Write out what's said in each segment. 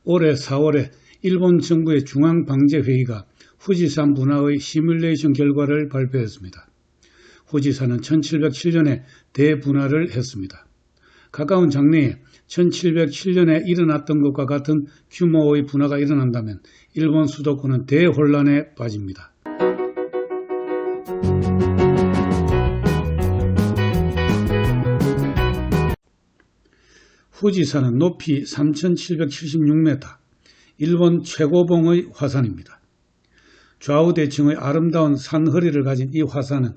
올해 4월에 일본 정부의 중앙방재회의가 후지산 분화의 시뮬레이션 결과를 발표했습니다. 후지산은 1707년에 대분화를 했습니다. 가까운 장래에 1707년에 일어났던 것과 같은 규모의 분화가 일어난다면 일본 수도권은 대혼란에 빠집니다. 후지산은 높이 3776m, 일본 최고봉의 화산입니다. 좌우대칭의 아름다운 산허리를 가진 이 화산은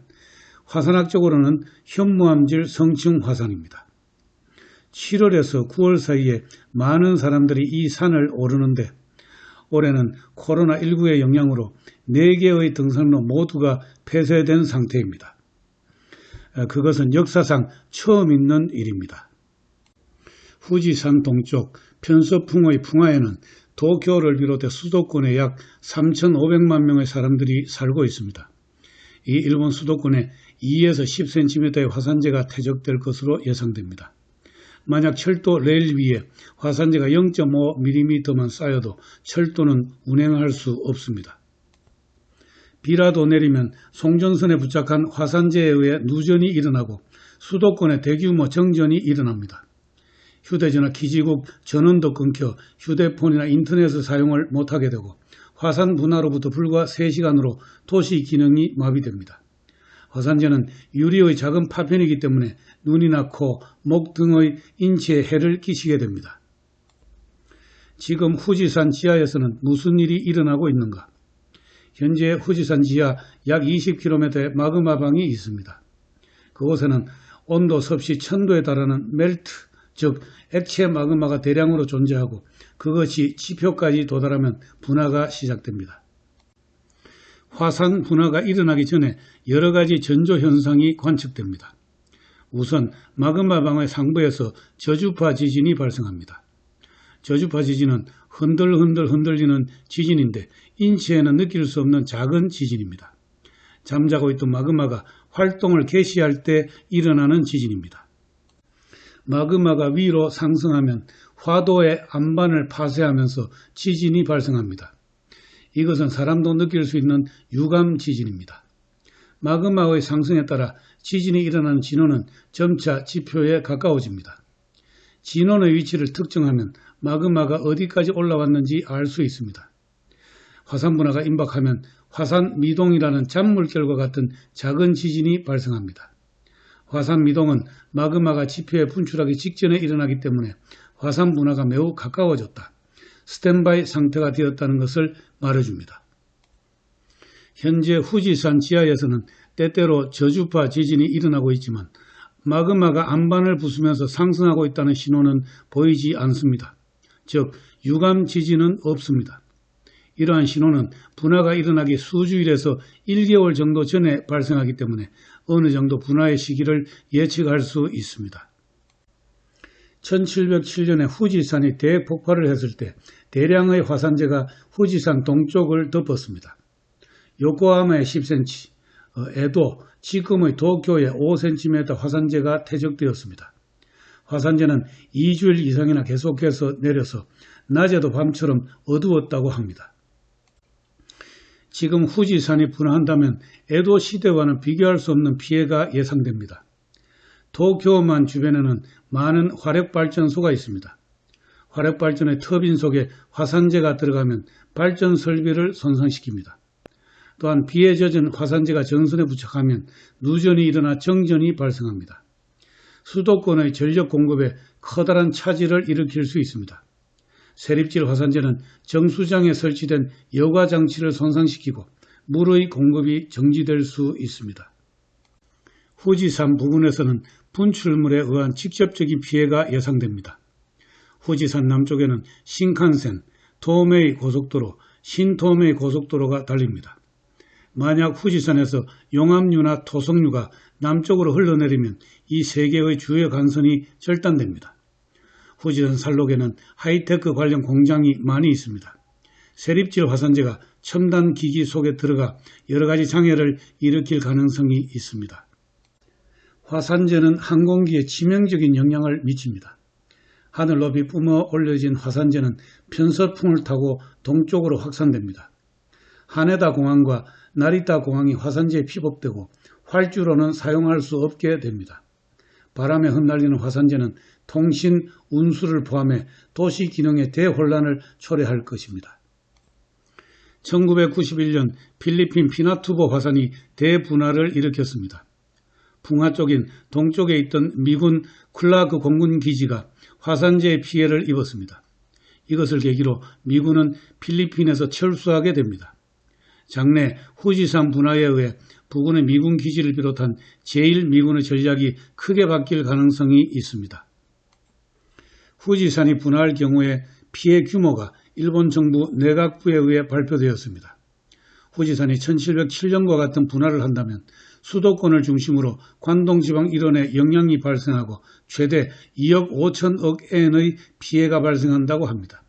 화산학적으로는 현무암질 성층 화산입니다. 7월에서 9월 사이에 많은 사람들이 이 산을 오르는데 올해는 코로나19의 영향으로 4개의 등산로 모두가 폐쇄된 상태입니다. 그것은 역사상 처음 있는 일입니다. 후지산 동쪽 편서풍의 풍화에는 도쿄를 비롯해 수도권에 약 3,500만 명의 사람들이 살고 있습니다. 이 일본 수도권에 2에서 10cm의 화산재가 퇴적될 것으로 예상됩니다. 만약 철도 레일 위에 화산재가 0.5mm만 쌓여도 철도는 운행할 수 없습니다. 비라도 내리면 송전선에 부착한 화산재에 의해 누전이 일어나고 수도권에 대규모 정전이 일어납니다. 휴대전화 기지국 전원도 끊겨 휴대폰이나 인터넷을 사용을 못하게 되고 화산 분화로부터 불과 3시간으로 도시 기능이 마비됩니다. 화산재는 유리의 작은 파편이기 때문에 눈이나 코, 목 등의 인체에 해를 끼치게 됩니다. 지금 후지산 지하에서는 무슨 일이 일어나고 있는가? 현재 후지산 지하 약 20km의 마그마방이 있습니다. 그곳에는 온도 섭씨 1000도에 달하는 멜트, 즉 액체 마그마가 대량으로 존재하고 그것이 지표까지 도달하면 분화가 시작됩니다. 화산 분화가 일어나기 전에 여러 가지 전조 현상이 관측됩니다. 우선 마그마방의 상부에서 저주파 지진이 발생합니다. 저주파 지진은 흔들리는 지진인데 인체에는 느낄 수 없는 작은 지진입니다. 잠자고 있던 마그마가 활동을 개시할 때 일어나는 지진입니다. 마그마가 위로 상승하면 화도의 안반을 파쇄하면서 지진이 발생합니다. 이것은 사람도 느낄 수 있는 유감 지진입니다. 마그마의 상승에 따라 지진이 일어나는 진원은 점차 지표에 가까워집니다. 진원의 위치를 특정하면 마그마가 어디까지 올라왔는지 알 수 있습니다. 화산 분화가 임박하면 화산 미동이라는 잔물결과 같은 작은 지진이 발생합니다. 화산 미동은 마그마가 지표에 분출하기 직전에 일어나기 때문에 화산 분화가 매우 가까워졌다, 스탠바이 상태가 되었다는 것을 말해줍니다. 현재 후지산 지하에서는 때때로 저주파 지진이 일어나고 있지만 마그마가 안반을 부수면서 상승하고 있다는 신호는 보이지 않습니다. 즉 유감 지진은 없습니다. 이러한 신호는 분화가 일어나기 수주일에서 1개월 정도 전에 발생하기 때문에 어느 정도 분화의 시기를 예측할 수 있습니다. 1707년에 후지산이 대폭발을 했을 때 대량의 화산재가 후지산 동쪽을 덮었습니다. 요코하마에 10cm, 에도, 지금의 도쿄에 5cm 화산재가 퇴적되었습니다. 화산재는 2주일 이상이나 계속해서 내려서 낮에도 밤처럼 어두웠다고 합니다. 지금 후지산이 분화한다면 에도 시대와는 비교할 수 없는 피해가 예상됩니다. 도쿄만 주변에는 많은 화력발전소가 있습니다. 화력발전의 터빈 속에 화산재가 들어가면 발전 설비를 손상시킵니다. 또한 비에 젖은 화산재가 전선에 부착하면 누전이 일어나 정전이 발생합니다. 수도권의 전력 공급에 커다란 차질을 일으킬 수 있습니다. 세립질 화산재는 정수장에 설치된 여과 장치를 손상시키고 물의 공급이 정지될 수 있습니다. 후지산 부근에서는 분출물에 의한 직접적인 피해가 예상됩니다. 후지산 남쪽에는 신칸센, 토메이 고속도로, 신토메이 고속도로가 달립니다. 만약 후지산에서 용암류나 토성류가 남쪽으로 흘러내리면 이 세 개의 주요 간선이 절단됩니다. 후지산 산록에는 하이테크 관련 공장이 많이 있습니다. 세립질 화산재가 첨단 기기 속에 들어가 여러 가지 장애를 일으킬 가능성이 있습니다. 화산재는 항공기에 치명적인 영향을 미칩니다. 하늘 높이 뿜어 올려진 화산재는 편서풍을 타고 동쪽으로 확산됩니다. 하네다 공항과 나리타 공항이 화산재에 피복되고 활주로는 사용할 수 없게 됩니다. 바람에 흩날리는 화산재는 통신, 운수를 포함해 도시 기능의 대혼란을 초래할 것입니다. 1991년 필리핀 피나투보 화산이 대분화를 일으켰습니다. 풍화 쪽인 동쪽에 있던 미군 클라크 공군 기지가 화산재의 피해를 입었습니다. 이것을 계기로 미군은 필리핀에서 철수하게 됩니다. 장래 후지산 분화에 의해 부근의 미군 기지를 비롯한 제1미군의 전략이 크게 바뀔 가능성이 있습니다. 후지산이 분화할 경우에 피해 규모가 일본 정부 내각부에 의해 발표되었습니다. 후지산이 1707년과 같은 분화를 한다면 수도권을 중심으로 관동지방 일원에 영향이 발생하고 최대 2억 5천억 엔의 피해가 발생한다고 합니다.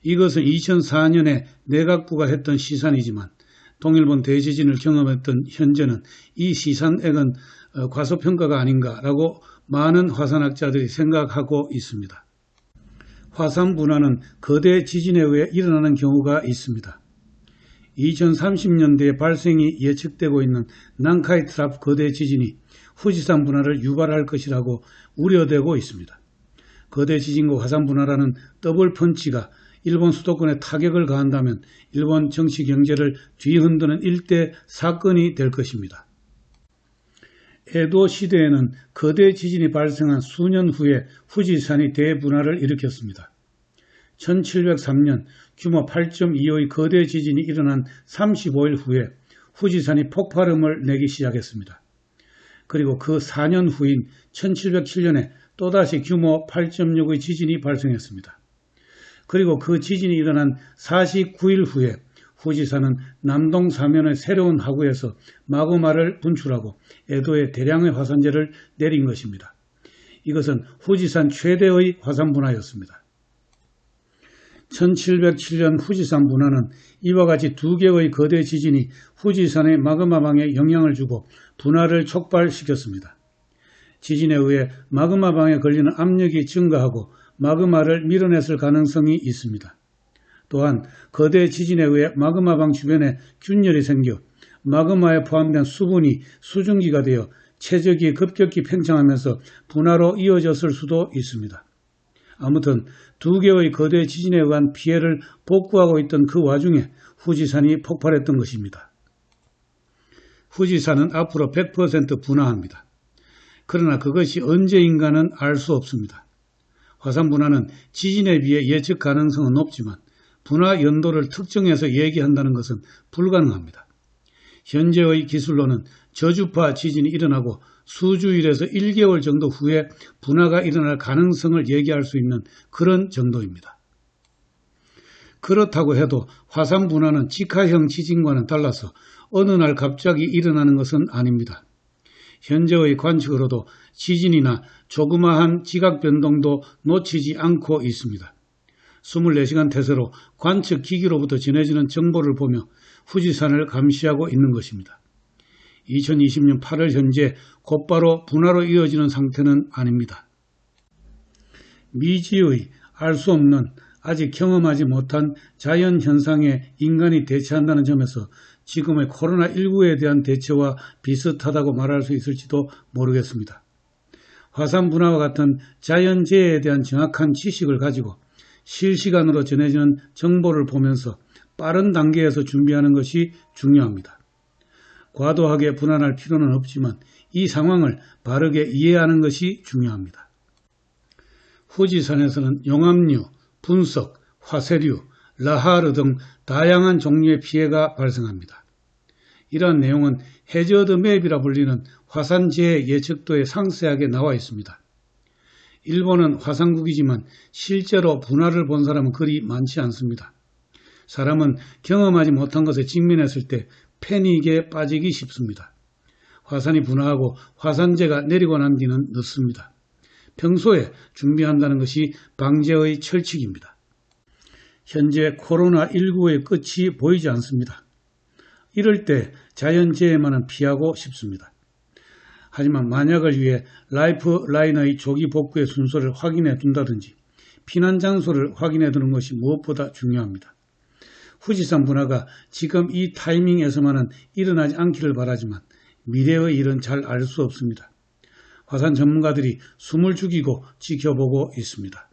이것은 2004년에 내각부가 했던 시산이지만 동일본 대지진을 경험했던 현재는 이 시산액은 과소평가가 아닌가라고 많은 화산학자들이 생각하고 있습니다. 화산 분화는 거대 지진에 의해 일어나는 경우가 있습니다. 2030년대에 발생이 예측되고 있는 난카이 트랍 거대 지진이 후지산 분화를 유발할 것이라고 우려되고 있습니다. 거대 지진과 화산 분화라는 더블 펀치가 일본 수도권에 타격을 가한다면 일본 정치 경제를 뒤흔드는 일대 사건이 될 것입니다. 에도 시대에는 거대 지진이 발생한 수년 후에 후지산이 대분화를 일으켰습니다. 1703년 규모 8.25의 거대 지진이 일어난 35일 후에 후지산이 폭발음을 내기 시작했습니다. 그리고 그 4년 후인 1707년에 또다시 규모 8.6의 지진이 발생했습니다. 그리고 그 지진이 일어난 49일 후에 후지산은 남동 사면의 새로운 하구에서 마그마를 분출하고 에도에 대량의 화산재를 내린 것입니다. 이것은 후지산 최대의 화산 분화였습니다. 1707년 후지산 분화는 이와 같이 두 개의 거대 지진이 후지산의 마그마방에 영향을 주고 분화를 촉발시켰습니다. 지진에 의해 마그마방에 걸리는 압력이 증가하고 마그마를 밀어냈을 가능성이 있습니다. 또한 거대 지진에 의해 마그마방 주변에 균열이 생겨 마그마에 포함된 수분이 수증기가 되어 최적이 급격히 팽창하면서 분화로 이어졌을 수도 있습니다. 아무튼 두 개의 거대 지진에 의한 피해를 복구하고 있던 그 와중에 후지산이 폭발했던 것입니다. 후지산은 앞으로 100% 분화합니다. 그러나 그것이 언제인가는 알 수 없습니다. 화산 분화는 지진에 비해 예측 가능성은 높지만 분화 연도를 특정해서 얘기한다는 것은 불가능합니다. 현재의 기술로는 저주파 지진이 일어나고 수주일에서 1개월 정도 후에 분화가 일어날 가능성을 얘기할 수 있는 그런 정도입니다. 그렇다고 해도 화산 분화는 직하형 지진과는 달라서 어느 날 갑자기 일어나는 것은 아닙니다. 현재의 관측으로도 지진이나 조그마한 지각 변동도 놓치지 않고 있습니다. 24시간 태세로 관측 기기로부터 전해지는 정보를 보며 후지산을 감시하고 있는 것입니다. 2020년 8월 현재 곧바로 분화로 이어지는 상태는 아닙니다. 미지의 알 수 없는 아직 경험하지 못한 자연현상에 인간이 대처한다는 점에서 지금의 코로나19에 대한 대처와 비슷하다고 말할 수 있을지도 모르겠습니다. 화산 분화와 같은 자연재해에 대한 정확한 지식을 가지고 실시간으로 전해지는 정보를 보면서 빠른 단계에서 준비하는 것이 중요합니다. 과도하게 불안할 필요는 없지만 이 상황을 바르게 이해하는 것이 중요합니다. 후지산에서는 용암류, 분석, 화쇄류, 라하르 등 다양한 종류의 피해가 발생합니다. 이러한 내용은 해저드 맵이라 불리는 화산재해 예측도에 상세하게 나와 있습니다. 일본은 화산국이지만 실제로 분화를 본 사람은 그리 많지 않습니다. 사람은 경험하지 못한 것에 직면했을 때 패닉에 빠지기 쉽습니다. 화산이 분화하고 화산재가 내리고 난 뒤는 늦습니다. 평소에 준비한다는 것이 방제의 철칙입니다. 현재 코로나19의 끝이 보이지 않습니다. 이럴 때 자연재해만은 피하고 싶습니다. 하지만 만약을 위해 라이프라인의 조기 복구의 순서를 확인해 둔다든지 피난 장소를 확인해 두는 것이 무엇보다 중요합니다. 후지산 분화가 지금 이 타이밍에서만은 일어나지 않기를 바라지만 미래의 일은 잘 알 수 없습니다. 화산 전문가들이 숨을 죽이고 지켜보고 있습니다.